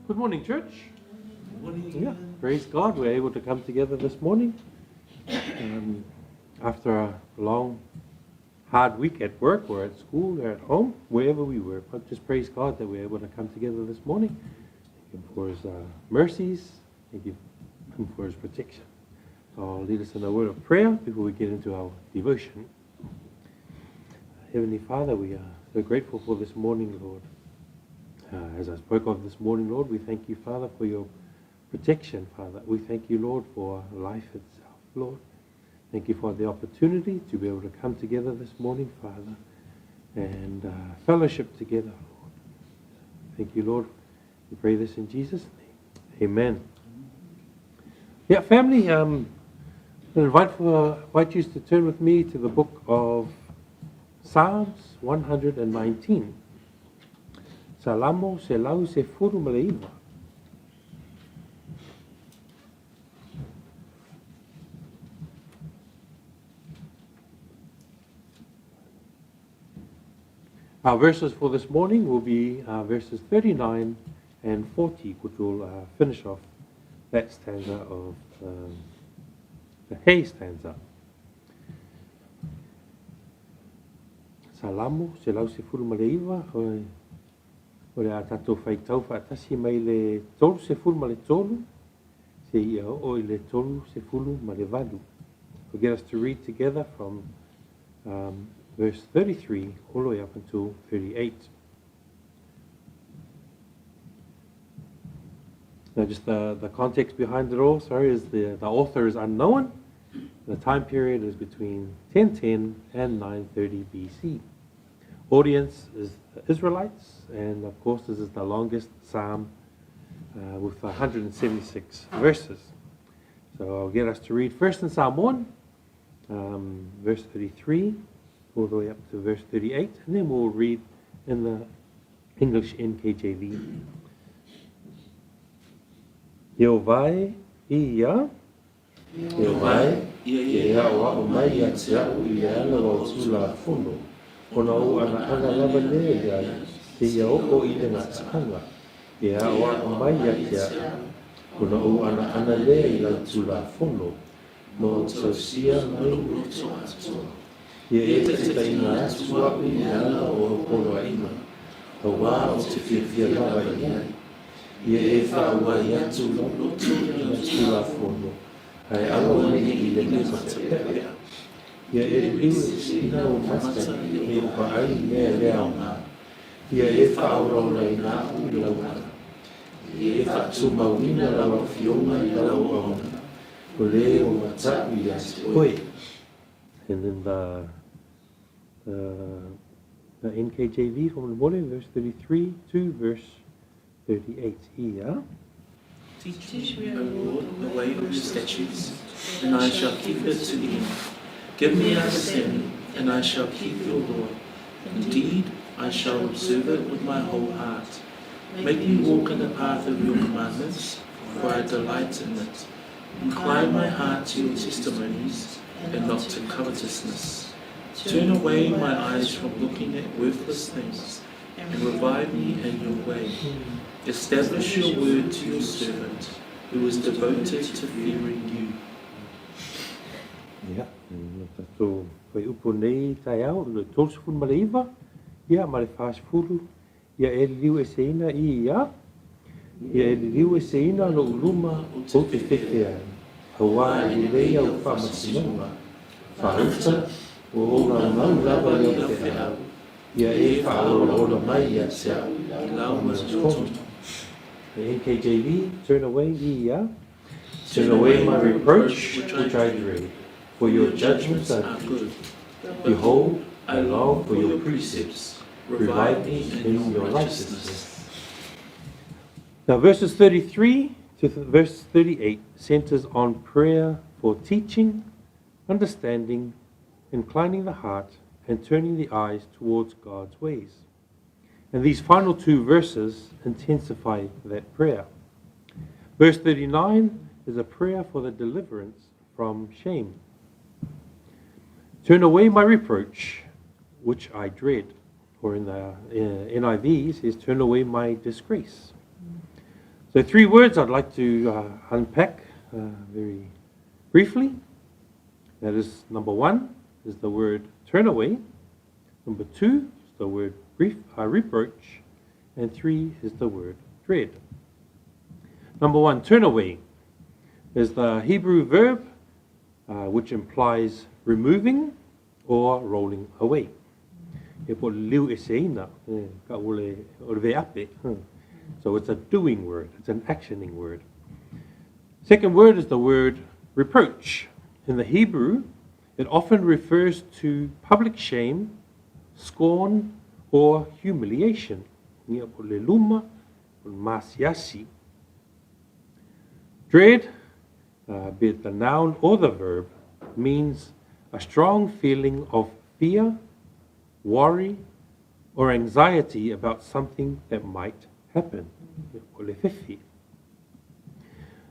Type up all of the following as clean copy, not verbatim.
Good morning, church. Good morning. Yeah, praise God. We're able to come together this morning after a long, hard week at work or at school or at home, wherever we were. But just praise God that we're able to come together this morning. Thank Him for His mercies. Thank you for His protection. So I'll lead us in a word of prayer before we get into our devotion. Heavenly Father, we are so grateful for this morning, Lord. As I spoke of this morning, Lord, we thank you, Father, for your protection, Father. We thank you, Lord, for life itself, Lord. Thank you for the opportunity to be able to come together this morning, Father, and fellowship together, Lord. Thank you, Lord. We pray this in Jesus' name. Amen. Yeah, family, I invite you to turn with me to the book of Psalms 119. Salamo se lau se furu maleiva. Our verses for this morning will be verses 39 and 40, which will finish off that stanza of the hay stanza. Salamo se lau se furu maleiva. O le a tātou whaitau whaatasi mai le tolu se fulu ma le tolu, se ia o I le tolu se fulu ma le valu. We'll get us to read together from verse 33 all the way up until 38. Now just the context behind it all, is the author is unknown. The time period is between 1010 and 930 BC. Audience is the Israelites, and of course this is the longest psalm with 176 verses. So I'll get us to read first in Samoan, verse 33, all the way up to verse 38, and then we'll read in the English NKJV. Yehovai ia, Yehovai ia o mai ia te au ia ala o tula fono. Ona o ana lava le ia te ia o I le ngātanga. Ia o mai ia kia. Ona o ana le I la tula fono. No tausia mai roto atoa. Ia te taina atua I ala o pono aina. A wā o te whiawhia lava ia. Ia whaua I atu roto I la tula fono. Ai alo nei I le ngātanga. Ia liu sina o mata me o paai mea lea ngā. Ia whaorona I ngā ui laukana. Ia whatu mawina lawa whionga I lau aona. O le o mata I ati oe. And then the NKJV from the morning, verse 33 to verse 38 here. Teach me, O Lord, the way of your statutes, and I shall keep it to the end. Give me understanding, and I shall keep your law. Indeed, I shall observe it with my whole heart. Make me walk in the path of your commandments, for I delight in it. Incline my heart to your testimonies, and not to covetousness. Turn away my eyes from looking at worthless things, and revive me in your way. Establish your word to your servant, who is devoted to fearing you. Yeah, so whai upo nei tai au, le tolsufun ma le iwa, ia ma le whaasfuru, ia e liu e seina I ia, ia e liu e seina no uruma o te whewhea, hawa I lei au whamasinonga, whauta o ona ngau lava leo te au, ia e whaorona mai ia te au, I lau mas tonu. The NKJV, turn away I ia, turn away my reproach which I dread. For your judgments are good. Behold, I long for your precepts. Revive me in your righteousness. Now verses 33 to verse 38 centers on prayer for teaching, understanding, inclining the heart, and turning the eyes towards God's ways. And these final two verses intensify that prayer. Verse 39 is a prayer for the deliverance from shame. Turn away my reproach, which I dread. Or in the NIV, it says, turn away my disgrace. So 3 words I'd like to unpack very briefly. That is, number 1 is the word turn away. Number 2 is the word reproach. And 3 is the word dread. Number 1, turn away, is the Hebrew verb which implies removing or rolling away. So it's a doing word, it's an actioning word. Second word is the word reproach. In the Hebrew, it often refers to public shame, scorn, or humiliation. Dread, be it the noun or the verb, means a strong feeling of fear, worry, or anxiety about something that might happen.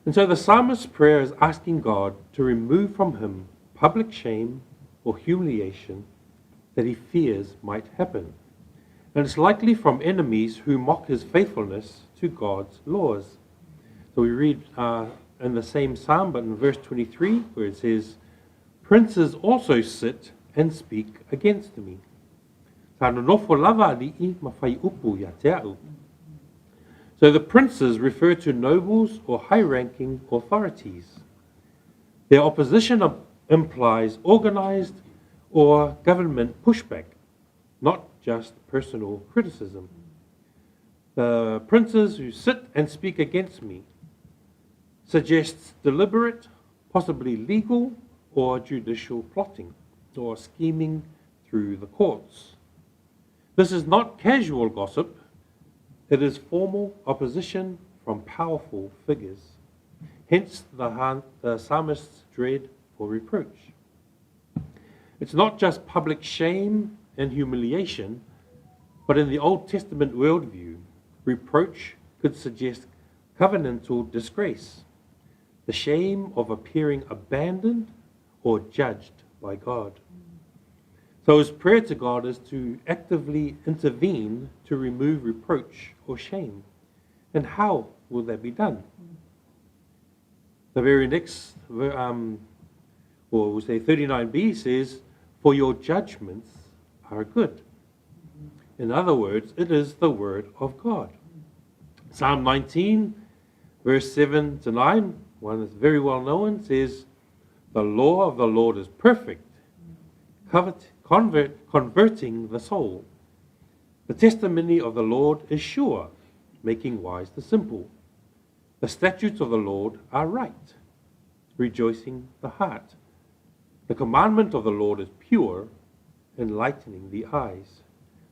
And so the psalmist's prayer is asking God to remove from him public shame or humiliation that he fears might happen. And it's likely from enemies who mock his faithfulness to God's laws. So we read in the same psalm, but in verse 23, where it says, princes also sit and speak against me. So the princes refer to nobles or high-ranking authorities. Their opposition implies organized or government pushback, not just personal criticism. The princes who sit and speak against me suggests deliberate, possibly legal or judicial plotting or scheming through the courts. This is not casual gossip. It is formal opposition from powerful figures. Hence the psalmist's dread for reproach. It's not just public shame and humiliation, but in the Old Testament worldview, reproach could suggest covenantal disgrace, the shame of appearing abandoned or judged by God. So his prayer to God is to actively intervene to remove reproach or shame. And how will that be done? The very next, or we'll say 39b says, for your judgments are good. In other words, it is the word of God. Psalm 19, verse 7 to 9, one that's very well known, says, the law of the Lord is perfect, converting the soul. The testimony of the Lord is sure, making wise the simple. The statutes of the Lord are right, rejoicing the heart. The commandment of the Lord is pure, enlightening the eyes.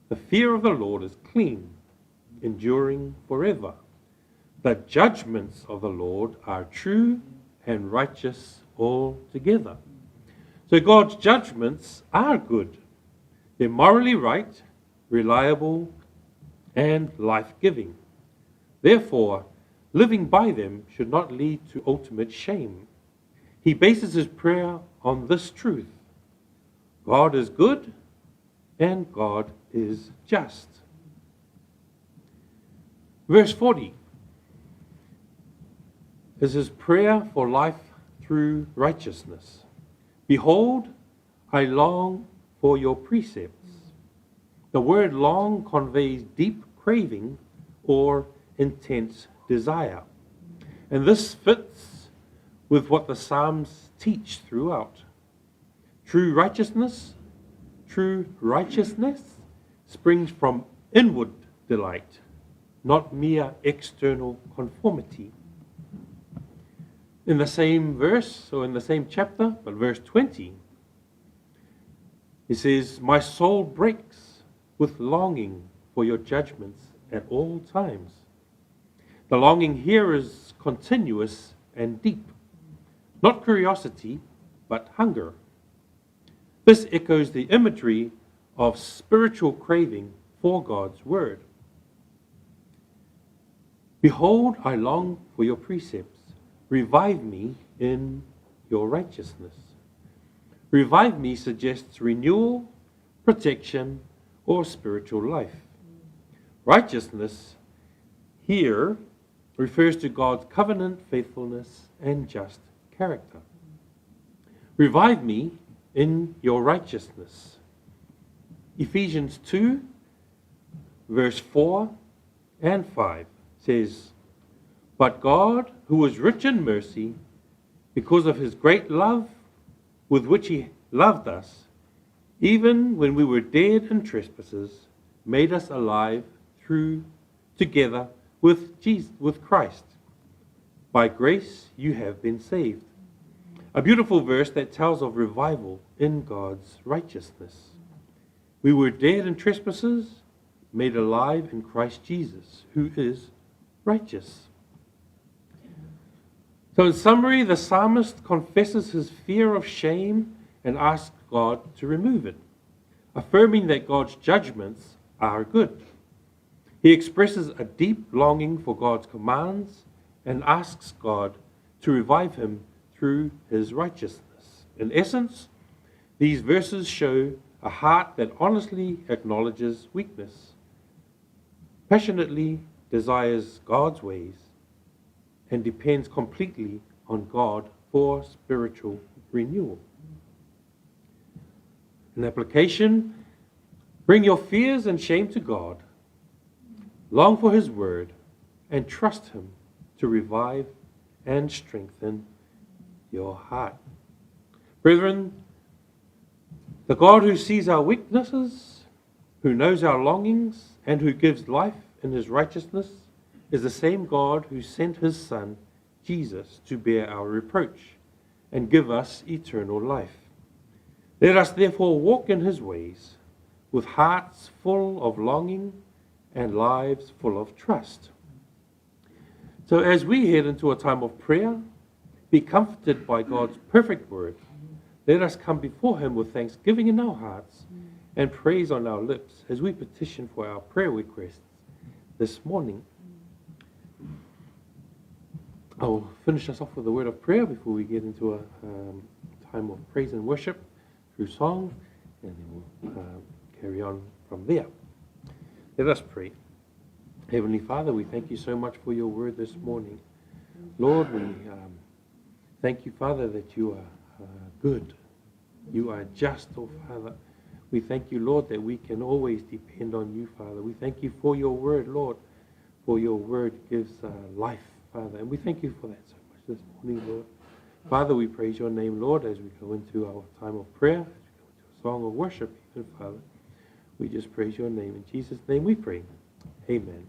The fear of the Lord is clean, enduring forever. The judgments of the Lord are true and righteous altogether. So God's judgments are good. They're morally right, reliable, and life-giving. Therefore, living by them should not lead to ultimate shame. He bases his prayer on this truth. God is good and God is just. Verse 40 is his prayer for life through righteousness. Behold, I long for your precepts. The word long conveys deep craving or intense desire. And this fits with what the Psalms teach throughout. True righteousness springs from inward delight, not mere external conformity. In the same verse, or in the same chapter, but verse 20, it says, my soul breaks with longing for your judgments at all times. The longing here is continuous and deep, not curiosity, but hunger. This echoes the imagery of spiritual craving for God's word. Behold, I long for your precepts. Revive me in your righteousness. Revive me suggests renewal, protection, or spiritual life. Righteousness here refers to God's covenant faithfulness and just character. Revive me in your righteousness. Ephesians 2, verse 4 and 5 says, But God, who is rich in mercy, because of his great love with which he loved us, even when we were dead in trespasses, made us alive together with Christ. By grace you have been saved. A beautiful verse that tells of revival in God's righteousness. We were dead in trespasses, made alive in Christ Jesus, who is righteous. So in summary, the psalmist confesses his fear of shame and asks God to remove it, affirming that God's judgments are good. He expresses a deep longing for God's commands and asks God to revive him through his righteousness. In essence, these verses show a heart that honestly acknowledges weakness, passionately desires God's ways, and depends completely on God for spiritual renewal. In application, bring your fears and shame to God, long for his word, and trust him to revive and strengthen your heart. Brethren, the God who sees our weaknesses, who knows our longings, and who gives life in his righteousness, is the same God who sent his Son, Jesus, to bear our reproach and give us eternal life. Let us therefore walk in his ways, with hearts full of longing and lives full of trust. So as we head into a time of prayer, be comforted by God's perfect word. Let us come before him with thanksgiving in our hearts and praise on our lips as we petition for our prayer requests this morning. I'll finish us off with a word of prayer before we get into a time of praise and worship through song, and then we'll carry on from there. Let us pray. Heavenly Father, we thank you so much for your word this morning. Lord, we thank you, Father, that you are good. You are just, oh Father. We thank you, Lord, that we can always depend on you, Father. We thank you for your word, Lord, for your word gives life, Father. And we thank you for that so much this morning, Lord. Father, we praise your name, Lord, as we go into our time of prayer, as we go into a song of worship, even, Father. We just praise your name. In Jesus' name we pray. Amen.